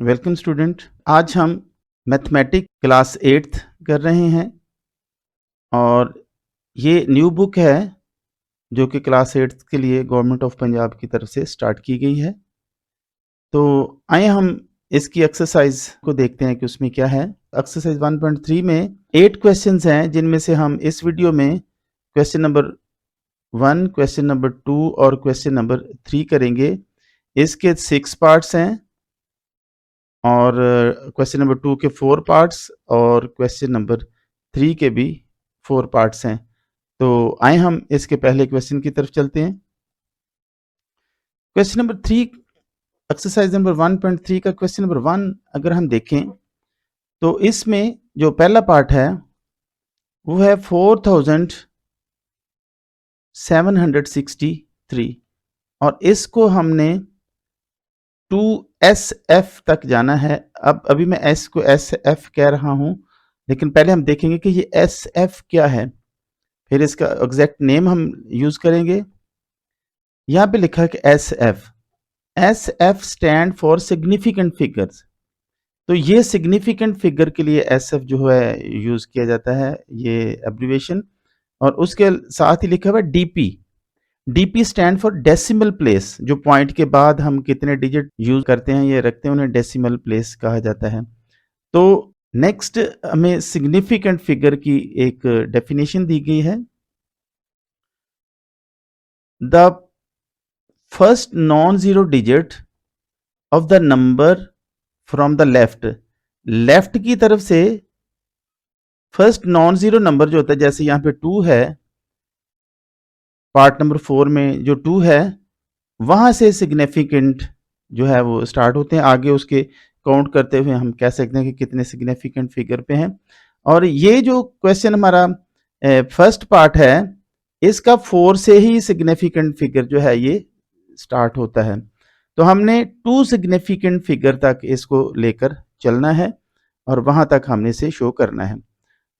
Welcome student. आज हम mathematics class 8th कर रहे हैं और ये न्यू बुक है जो कि क्लास 8th के लिए गवर्नमेंट ऑफ पंजाब की तरफ से स्टार्ट की गई है। तो आइए हम इसकी एक्सरसाइज को देखते हैं कि उसमें क्या है। एक्सरसाइज 1.3 में 8 क्वेश्चंस हैं जिनमें से हम इस वीडियो में क्वेश्चन नंबर 1, क्वेश्चन नंबर 2 और क्वेश्चन नंबर 3 करेंगे। इसके 6 पार्ट्स हैं और क्वेश्चन नंबर 2 के 4 पार्ट्स और क्वेश्चन नंबर 3 के भी 4 पार्ट्स हैं। तो आए हम इसके पहले क्वेश्चन की तरफ चलते हैं। क्वेश्चन नंबर 3, एक्सरसाइज नंबर 1.3 का क्वेश्चन नंबर 1 अगर हम देखें तो इसमें जो पहला पार्ट है वो है 4763 और इसको हमने 2SF तक जाना है। अब अभी मैं S को SF कह रहा हूं, लेकिन पहले हम देखेंगे कि ये SF क्या है, फिर इसका एग्जैक्ट नेम हम यूज करेंगे। यहां पे लिखा है कि SF stand for significant figures. तो ये सिग्निफिकेंट फिगर के लिए SF जो है यूज किया जाता है, ये एब्रिविएशन। और उसके साथ ही लिखा हुआ है DP stand for decimal place. जो पॉइंट के बाद हम कितने डिजिट यूज करते हैं, ये रखते हैं, उन्हें डेसिमल प्लेस कहा जाता है। तो नेक्स्ट हमें सिग्निफिकेंट फिगर की एक डेफिनेशन दी गई है। The first non zero digit of the number from the left की तरफ से फर्स्ट नॉन जीरो नंबर जो होता है, जैसे यहां पे 2 है, पार्ट नंबर 4 में जो 2 है वहां से सिग्निफिकेंट जो है वो स्टार्ट होते हैं। आगे उसके काउंट करते हुए हम कह सकते हैं कि कितने सिग्निफिकेंट फिगर पे हैं। और ये जो क्वेश्चन हमारा फर्स्ट पार्ट है, इसका 4 से ही सिग्निफिकेंट फिगर जो है ये स्टार्ट होता है। तो हमने 2 सिग्निफिकेंट फिगर तक इसको लेकर चलना है और वहां तक हमने इसे शो करना है।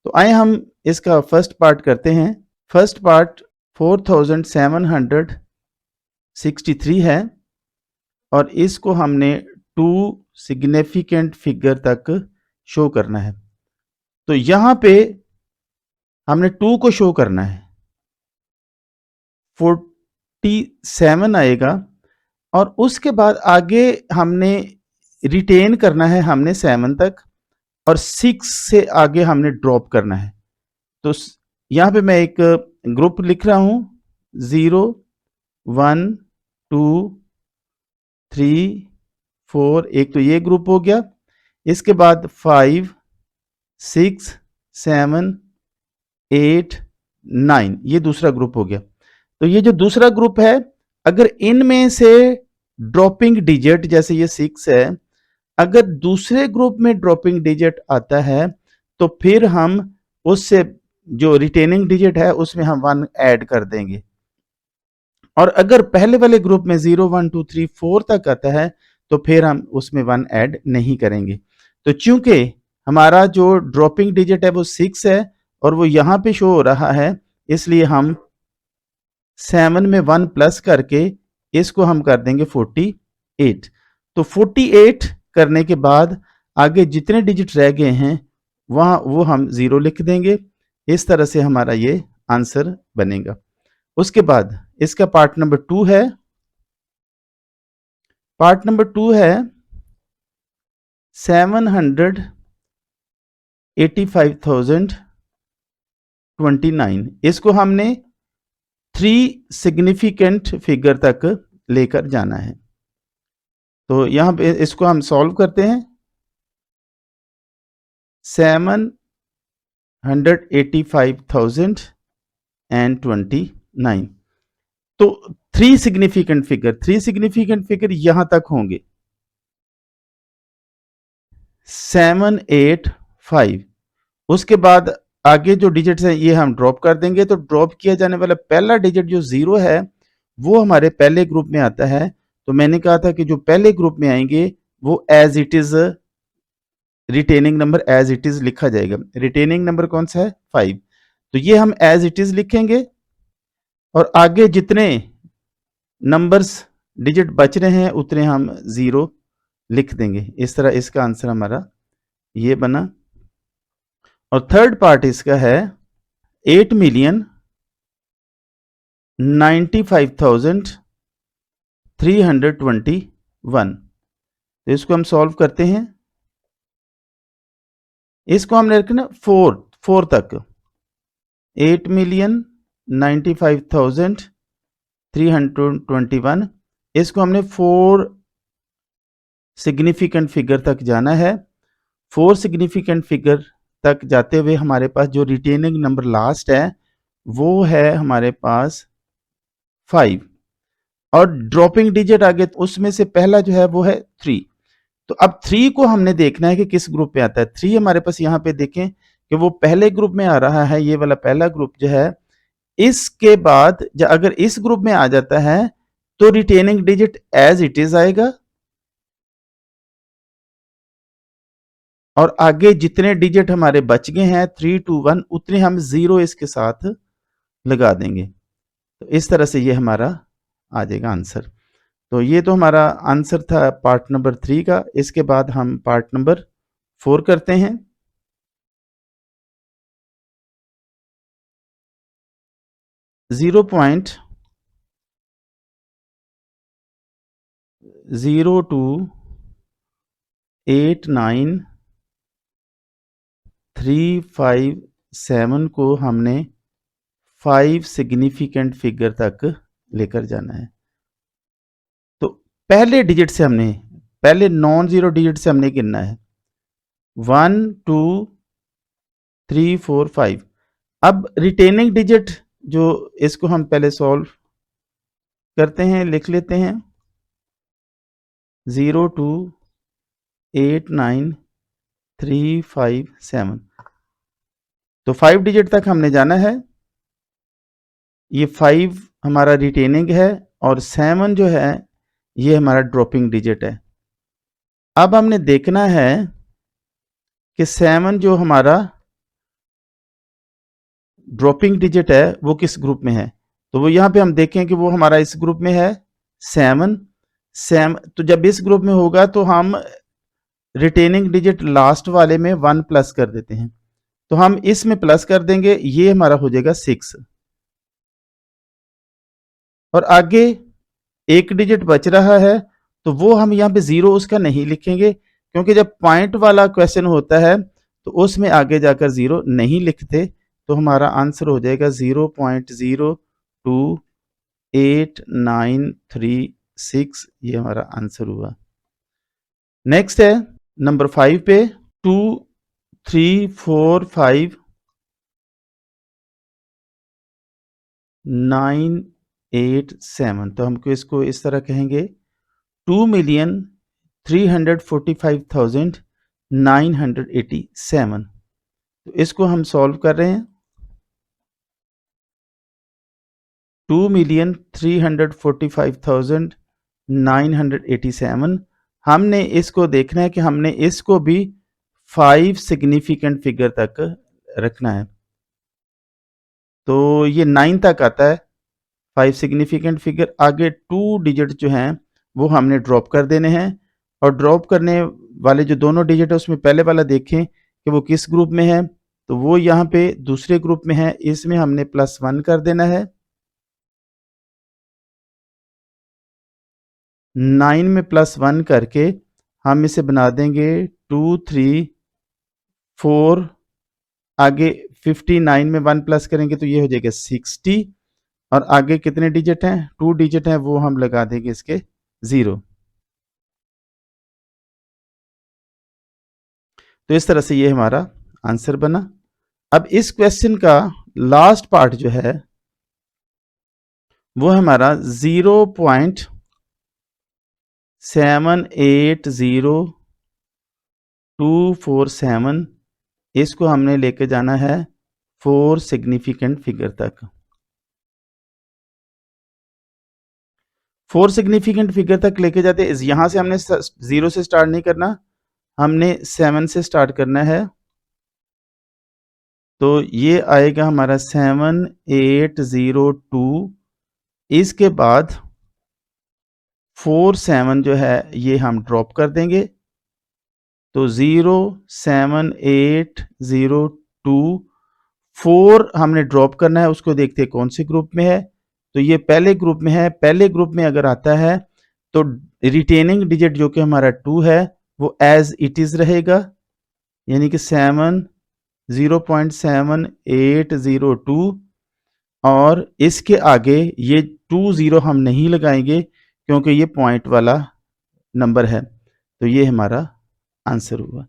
तो आइए हम इसका फर्स्ट पार्ट करते हैं। फर्स्ट पार्ट 4763 है और इसको हमने 2 सिग्निफिकेंट फिगर तक शो करना है। तो यहां पे हमने 2 को शो करना है, 47 आएगा और उसके बाद आगे हमने रिटेन करना है हमने 7 तक और 6 से आगे हमने ड्रॉप करना है। तो यहां पे मैं एक ग्रुप लिख रहा हूं, 0 1 2 3 4, एक तो ये ग्रुप हो गया। इसके बाद 5 6 7 8 9, ये दूसरा ग्रुप हो गया। तो ये जो दूसरा ग्रुप है, अगर इनमें से ड्रॉपिंग डिजिट, जैसे ये 6 है, अगर दूसरे ग्रुप में ड्रॉपिंग डिजिट आता है तो फिर हम उससे जो रिटेनिंग डिजिट है उसमें हम 1 ऐड कर देंगे। और अगर पहले वाले ग्रुप में 0 1 2 3 4 तक आता है तो फिर हम उसमें 1 ऐड नहीं करेंगे। तो चूंकि हमारा जो ड्रॉपिंग डिजिट है वो 6 है और वो यहां पे शो हो रहा है, इसलिए हम 7 में 1 प्लस करके इसको हम कर देंगे 48। तो 48 करने के बाद आगे जितने डिजिट रह गए हैं वहां वो हम 0 लिख देंगे। इस तरह से हमारा ये आंसर बनेगा। उसके बाद इसका पार्ट नंबर 2 है। पार्ट नंबर 2 है 785,029। इसको हमने 3 सिग्निफिकेंट फिगर तक लेकर जाना है। तो यहां पे इसको हम सॉल्व करते हैं। 785,029, तो 3 सिग्निफिकेंट फिगर यहां तक होंगे 785। उसके बाद आगे जो डिजिट्स हैं ये हम ड्रॉप कर देंगे। तो ड्रॉप किया जाने वाला पहला डिजिट जो 0 है वो हमारे पहले ग्रुप में आता है। तो मैंने कहा था कि जो पहले ग्रुप में आएंगे वो as it is retaining number as it is लिखा जाएगा। रिटेनिंग नंबर कौन सा है? 5। तो ये हम एज इट इज लिखेंगे और आगे जितने नंबर्स डिजिट बच रहे हैं उतने हम 0 लिख देंगे। इस तरह इसका आंसर हमारा ये बना। और थर्ड पार्ट इसका है 8,95,321। तो इसको हम सॉल्व करते हैं। इसको हमने रखना फोर तक, 8,95,321। इसको हमने 4 सिग्निफिकेंट फिगर तक जाना है। 4 सिग्निफिकेंट फिगर तक जाते हुए हमारे पास जो रिटेनिंग नंबर लास्ट है वो है हमारे पास 5, और ड्रॉपिंग डिजिट आगे उसमें से पहला जो है वो है 3। तो अब 3 को हमने देखना है कि किस ग्रुप में आता है। 3 हमारे पास यहाँ पे देखें कि वो पहले ग्रुप में आ रहा है, ये वाला पहला ग्रुप जो है। इसके बाद अगर इस ग्रुप में आ जाता है तो retaining digit as it is आएगा, और आगे जितने डिजिट हमारे बच गए हैं 3 2 1 उतने हम 0 इसके साथ लगा देंगे। तो इस तरह से ये हमारा आ जाएगा आंसर। तो ये तो हमारा आंसर था पार्ट नंबर 3 का। इसके बाद हम पार्ट नंबर 4 करते हैं। जीरो पॉइंट 0289357 को हमने 5 सिग्निफिकेंट फिगर तक लेकर जाना है। तो पहले डिजिट से हमने, पहले नॉन जीरो डिजिट से हमने गिनना है 1 2 3 4 5। अब रिटेनिंग डिजिट जो, इसको हम पहले सॉल्व करते हैं, लिख लेते हैं 0289357। तो 5 डिजिट तक हमने जाना है। ये 5 हमारा रिटेनिंग है और 7 जो है ये हमारा ड्रॉपिंग डिजिट है। अब हमने देखना है कि 7 जो हमारा ड्रॉपिंग डिजिट है वो किस ग्रुप में है। तो वो यहाँ पे हम देखें कि वो हमारा इस ग्रुप में है 7। तो जब इस ग्रुप में होगा तो हम रिटेनिंग डिजिट लास्ट वाले में 1 प्लस कर देते हैं। तो हम इसमें प्लस कर देंगे, ये हमारा हो जाएगा 6। और आगे एक डिजिट बच रहा है तो वो हम यहाँ पे 0 उसका नहीं लिखेंगे, क्योंकि जब पॉइंट वाला क्वेश्चन होता है तो उसमें आगे जाकर 0 नहीं लिखते। तो हमारा आंसर हो जाएगा 0.02893 ये हमारा आंसर हुआ। नेक्स्ट है नंबर 5 पे 2 3 4 5 9 8 7। तो हमको इसको इस तरह कहेंगे 2,345,987। तो इसको हम सॉल्व कर रहे हैं। 2,345,987 हमने इसको देखना है कि हमने इसको भी 5 सिग्निफिकेंट फिगर तक रखना है। तो ये 9 तक आता है 5 सिग्निफिकेंट फिगर। आगे 2 डिजिट जो हैं वो हमने ड्रॉप कर देने हैं, और ड्रॉप करने वाले जो दोनों डिजिट है उसमें पहले वाला देखें कि वो किस ग्रुप में है। तो वो यहाँ पे दूसरे ग्रुप में है, इसमें हमने +1 कर देना है। 9 में +1 करके हम इसे बना देंगे 2 3 4। आगे 59 में 1 प्लस करेंगे तो ये हो जाएगा 60। और आगे कितने डिजिट हैं, 2 डिजिट हैं, वो हम लगा देंगे इसके 0। तो इस तरह से ये हमारा आंसर बना। अब इस क्वेश्चन का लास्ट पार्ट जो है वो हमारा 0.780247। इसको हमने लेके जाना है 4 सिग्निफिकेंट फिगर तक। 4 सिग्निफिकेंट फिगर तक लेके जाते, यहां से हमने 0 से स्टार्ट नहीं करना, हमने 7 से स्टार्ट करना है। तो ये आएगा हमारा 7802। इसके बाद 4 7 जो है ये हम ड्रॉप कर देंगे, तो 0 7 8 0 2 4 हमने ड्रॉप करना है, उसको देखते हैं कौन से ग्रुप में है। तो ये पहले ग्रुप में है, पहले ग्रुप में अगर आता है तो रिटेनिंग डिजिट जो कि हमारा 2 है वो एज इट इज रहेगा, यानी कि 7 0.7802, और इसके आगे ये 20 हम नहीं लगाएंगे क्योंकि ये पॉइंट वाला नंबर है। तो ये हमारा आंसर हुआ।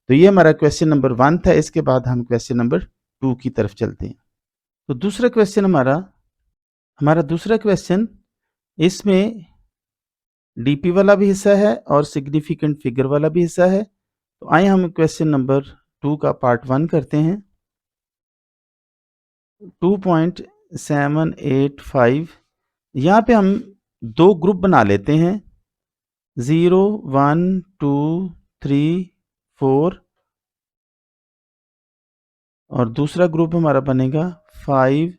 तो ये हमारा क्वेश्चन नंबर 1 था। इसके बाद हम क्वेश्चन नंबर 2 की तरफ चलते हैं। तो दूसरा क्वेश्चन हमारा दूसरा क्वेश्चन, इसमें डीपी वाला भी हिस्सा है और सिग्निफिकेंट फिगर वाला भी हिस्सा है। तो आइए हम क्वेश्चन नंबर 2 का पार्ट 1 करते हैं। 2.785, यहाँ पे हम दो ग्रुप बना लेते हैं, 0 1 2 3 4, और दूसरा ग्रुप हमारा बनेगा 5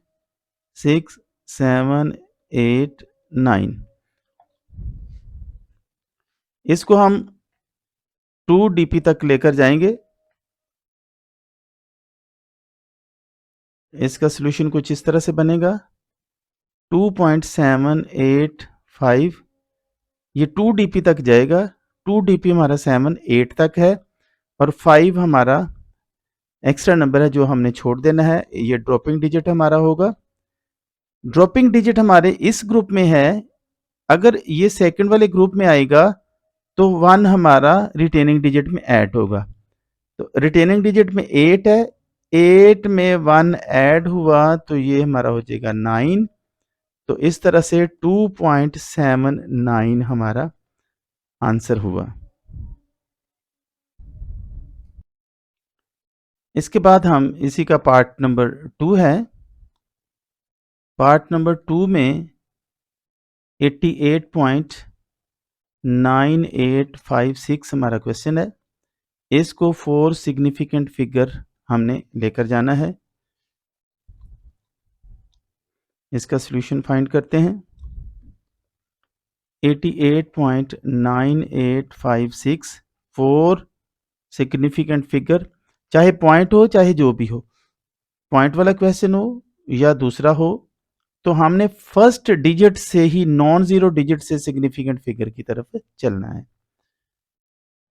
6 7 8 9। इसको हम 2 dp तक लेकर जाएंगे। इसका सॉल्यूशन कुछ इस तरह से बनेगा, 2.785 ये 2 dp तक जाएगा, 2 dp हमारा 7 8 तक है, और 5 हमारा एक्स्ट्रा नंबर है जो हमने छोड़ देना है, ये ड्रॉपिंग डिजिट हमारा होगा। ड्रॉपिंग डिजिट हमारे इस ग्रुप में है, अगर ये सेकंड वाले ग्रुप में आएगा तो 1 हमारा रिटेनिंग डिजिट में ऐड होगा। तो रिटेनिंग डिजिट में 8 है, 8 में 1 ऐड हुआ तो ये हमारा हो जाएगा 9। तो इस तरह से 2.79 हमारा आंसर हुआ। इसके बाद हम इसी का पार्ट नंबर 2 है। पार्ट नंबर 2 में 88.9856 हमारा क्वेश्चन है। इसको 4 सिग्निफिकेंट फिगर हमने लेकर जाना है। इसका सॉल्यूशन फाइंड करते हैं। 88.9856 4 सिग्निफिकेंट फिगर, चाहे पॉइंट हो चाहे जो भी हो, पॉइंट वाला क्वेश्चन हो या दूसरा हो, तो हमने फर्स्ट डिजिट से ही नॉन जीरो डिजिट से सिग्निफिकेंट फिगर की तरफ चलना है।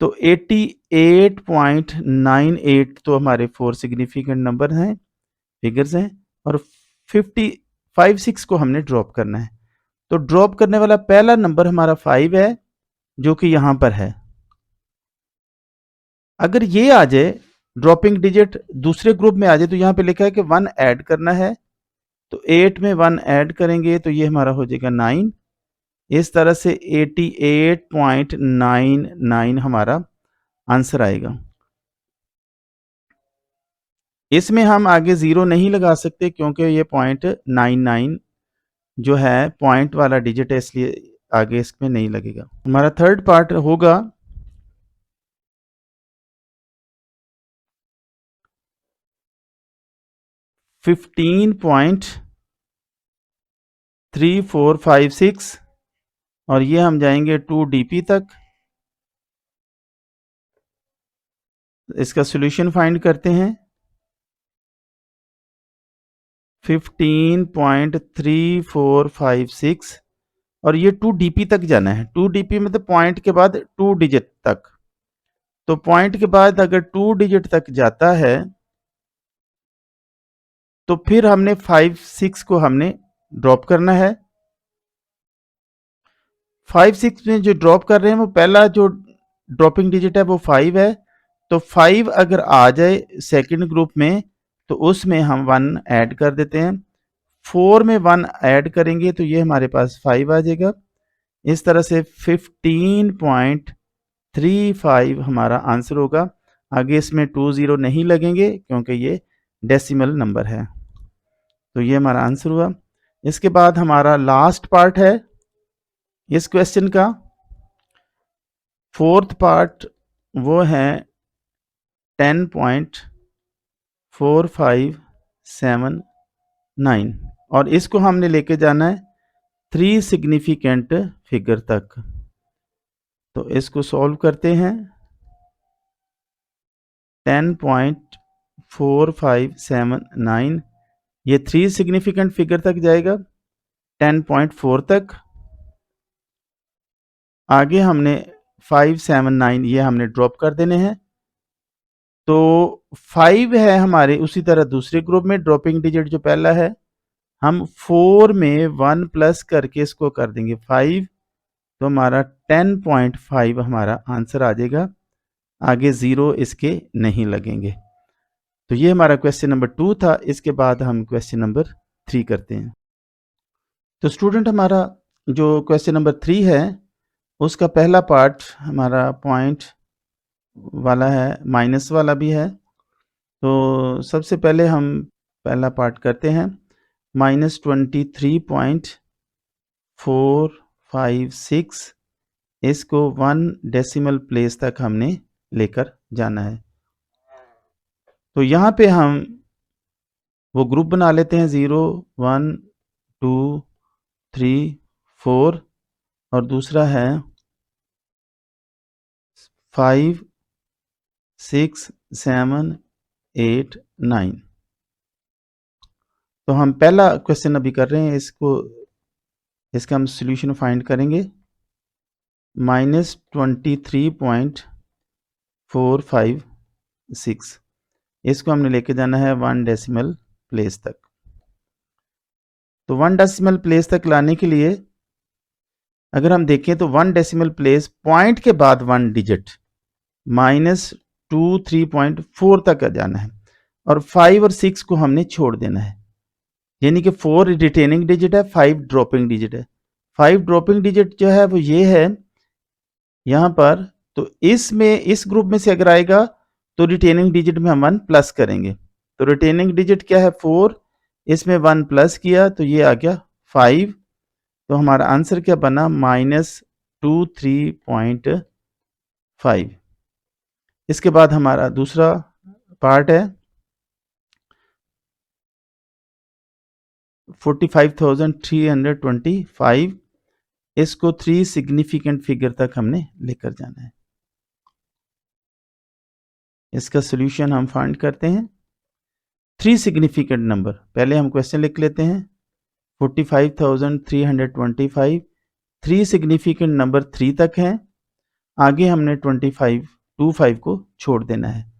तो 88.98 तो हमारे 4 सिग्निफिकेंट नंबर हैं, फिगर्स हैं, और 56 को हमने ड्रॉप करना है। तो ड्रॉप करने वाला पहला नंबर हमारा 5 है जो कि यहां पर है। अगर ये आ जाए, ड्रॉपिंग डिजिट दूसरे ग्रुप में आ जाए, तो यहां पे लिखा है कि 1 ऐड करना है, तो 8 में 1 ऐड करेंगे तो ये हमारा हो जाएगा 9। इस तरह से 88.99 हमारा आंसर आएगा। इसमें हम आगे 0 नहीं लगा सकते क्योंकि ये पॉइंट 99 जो है पॉइंट वाला डिजिट है, इसलिए आगे इसमें नहीं लगेगा। हमारा थर्ड पार्ट होगा 15.3456, और ये हम जाएंगे 2 dp तक। इसका सॉल्यूशन फाइंड करते हैं। 15.3456, और ये 2 dp तक जाना है। 2 dp मतलब पॉइंट के बाद 2 डिजिट तक। तो पॉइंट के बाद अगर 2 डिजिट तक जाता है तो फिर हमने 5 6 को हमने ड्रॉप करना है। 5 6 में जो ड्रॉप कर रहे हैं वो पहला जो ड्रॉपिंग डिजिट है वो 5 है। तो 5 अगर आ जाए सेकंड ग्रुप में तो उसमें हम 1 ऐड कर देते हैं। 4 में 1 ऐड करेंगे तो ये हमारे पास 5 आ जाएगा। इस तरह से 15.35 हमारा आंसर होगा। आगे इसमें 20 नहीं लगेंगे क्योंकि ये डेसिमल नंबर है। तो ये हमारा आंसर हुआ। इसके बाद हमारा लास्ट पार्ट है इस क्वेश्चन का, फोर्थ पार्ट, वो है 10.4579, और इसको हमने लेके जाना है 3 सिग्निफिकेंट फिगर तक। तो इसको सॉल्व करते हैं। 10.4579 ये 3 सिग्निफिकेंट फिगर तक जाएगा, 10.4 तक। आगे हमने 579 ये हमने ड्रॉप कर देने हैं। तो 5 है हमारे उसी तरह दूसरे ग्रुप में, ड्रॉपिंग डिजिट जो पहला है, हम 4 में 1 प्लस करके इसको कर देंगे 5, तो हमारा 10.5 हमारा आंसर आ जाएगा। आगे 0 इसके नहीं लगेंगे। तो ये हमारा क्वेश्चन नंबर 2 था। इसके बाद हम क्वेश्चन नंबर 3 करते हैं। तो स्टूडेंट हमारा जो क्वेश्चन नंबर 3 है उसका पहला पार्ट हमारा पॉइंट वाला है, माइनस वाला भी है। तो सबसे पहले हम पहला पार्ट करते हैं। -23.456 इसको 1 डेसिमल प्लेस तक हमने लेकर जाना है। तो यहाँ पे हम वो ग्रुप बना लेते हैं 0, 1, 2, 3, 4 और दूसरा है 5, 6, 7, 8, 9। तो हम पहला क्वेश्चन अभी कर रहे हैं, इसका हम सॉल्यूशन फाइंड करेंगे। -23.456 इसको हमने लेके जाना है 1 डेसिमल प्लेस तक। तो 1 डेसिमल प्लेस तक लाने के लिए अगर हम देखें तो 1 डेसिमल प्लेस पॉइंट के बाद 1 डिजिट -23.4 तक जाना है और 5 और 6 को हमने छोड़ देना है। यानी कि 4 रिटेनिंग डिजिट है, 5 ड्रॉपिंग डिजिट है। 5 ड्रॉपिंग डिजिट जो है वो ये है यहाँ पर। तो इसमें इस ग्रुप में से अगर आएगा तो रिटेनिंग डिजिट में हम 1 प्लस करेंगे। तो रिटेनिंग डिजिट क्या है 4, इसमें 1 प्लस किया तो ये आ गया 5। तो हमारा आंसर क्या बना -23.5। इसके बाद हमारा दूसरा पार्ट है 45,325 इसको 3 सिग्निफिकेंट फिगर तक हमने लेकर जाना है। इसका सॉल्यूशन हम फाइंड करते हैं। 3 सिग्निफिकेंट नंबर, पहले हम क्वेश्चन लिख लेते हैं। 45,325 3 सिग्निफिकेंट नंबर 3 तक हैं। आगे हमने 25 को छोड़ देना है।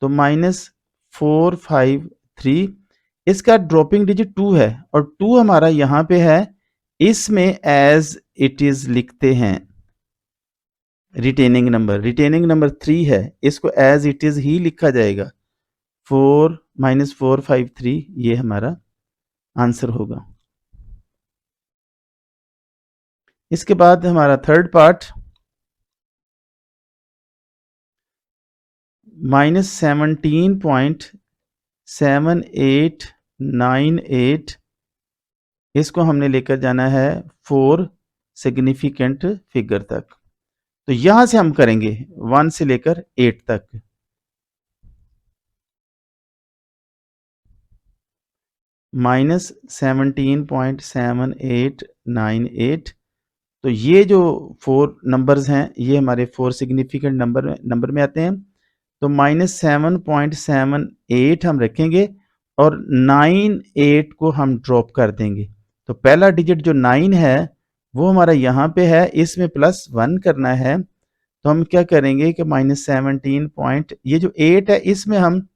तो -453 इसका ड्रॉपिंग डिजिट 2 है और 2 हमारा यहाँ पे है, इसमें एज इट इज लिखते हैं। रिटेनिंग नंबर 3 है, इसको एज इट इज ही लिखा जाएगा। 4-453 ये हमारा आंसर होगा। इसके बाद हमारा थर्ड पार्ट -17.7898 इसको हमने लेकर जाना है 4 सिग्निफिकेंट फिगर तक। तो यहां से हम करेंगे 1 से लेकर 8 तक। -17.7898 तो ये जो 4 नंबर्स हैं ये हमारे 4 सिग्निफिकेंट नंबर में आते हैं। तो -7.78 हम रखेंगे और 98 को हम ड्रॉप कर देंगे। तो पहला डिजिट जो 9 है वो हमारा यहाँ पे है, इसमें +1 करना है। तो हम क्या करेंगे कि -17 पॉइंट ये जो 8 है इसमें हम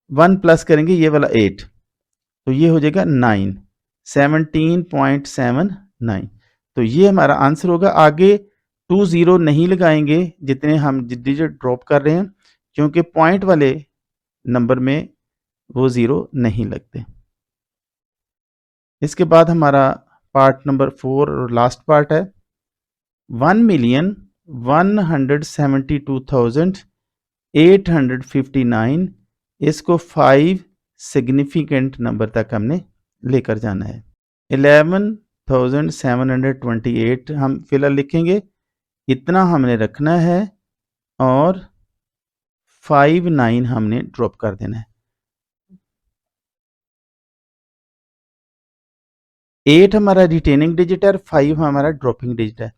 1 प्लस करेंगे, ये वाला 8, तो ये हो जाएगा 9, 17.79। तो ये हमारा आंसर होगा। आगे 2 0 नहीं लगाएंगे जितने हम डिजिट ड्रॉप कर रहे हैं, क्योंकि पॉइंट वाले नंबर में वो 0 नहीं लगते। इसके बाद हमारा पार्ट नंबर 4 और लास्ट पार्ट है 1,172,859 इसको 5 सिग्निफिकेंट नंबर तक हमने लेकर जाना है। 11,728 हम फिलहाल लिखेंगे, इतना हमने रखना है और 59 हमने ड्रॉप कर देना है। 8 हमारा रिटेनिंग डिजिट है और 5 हमारा ड्रॉपिंग डिजिट है।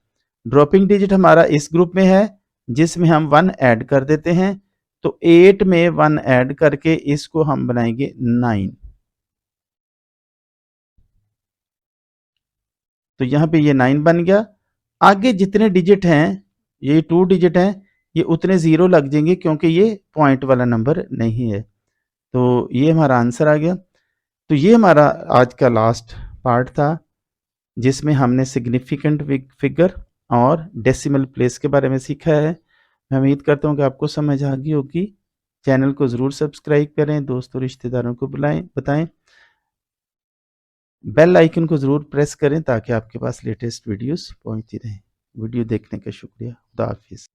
ड्रॉपिंग डिजिट हमारा इस ग्रुप में है जिसमें हम 1 ऐड कर देते हैं, तो 8 में 1 ऐड करके इसको हम बनाएंगे 9। तो यहाँ पे ये 9 बन गया। आगे जितने डिजिट हैं, ये 2 डिजिट हैं, ये उतने ज़ीरो लग जाएंगे क्योंकि ये पॉइंट वाला नंबर नहीं है। तो ये हमारा आंसर आ गया। तो ये हमारा आज का लास्ट पार्ट था जिसमें हमने सिग्निफिकेंट फिगर और डेसिमल प्लेस के बारे में सीखा है। मैं उम्मीद करता हूँ कि आपको समझ आ गई होगी। चैनल को ज़रूर सब्सक्राइब करें, दोस्तों रिश्तेदारों को बताएं। बेल आइकन को ज़रूर प्रेस करें ताकि आपके पास लेटेस्ट वीडियोस पहुंचती रहें। वीडियो देखने का शुक्रिया। खुदा हाफिज़।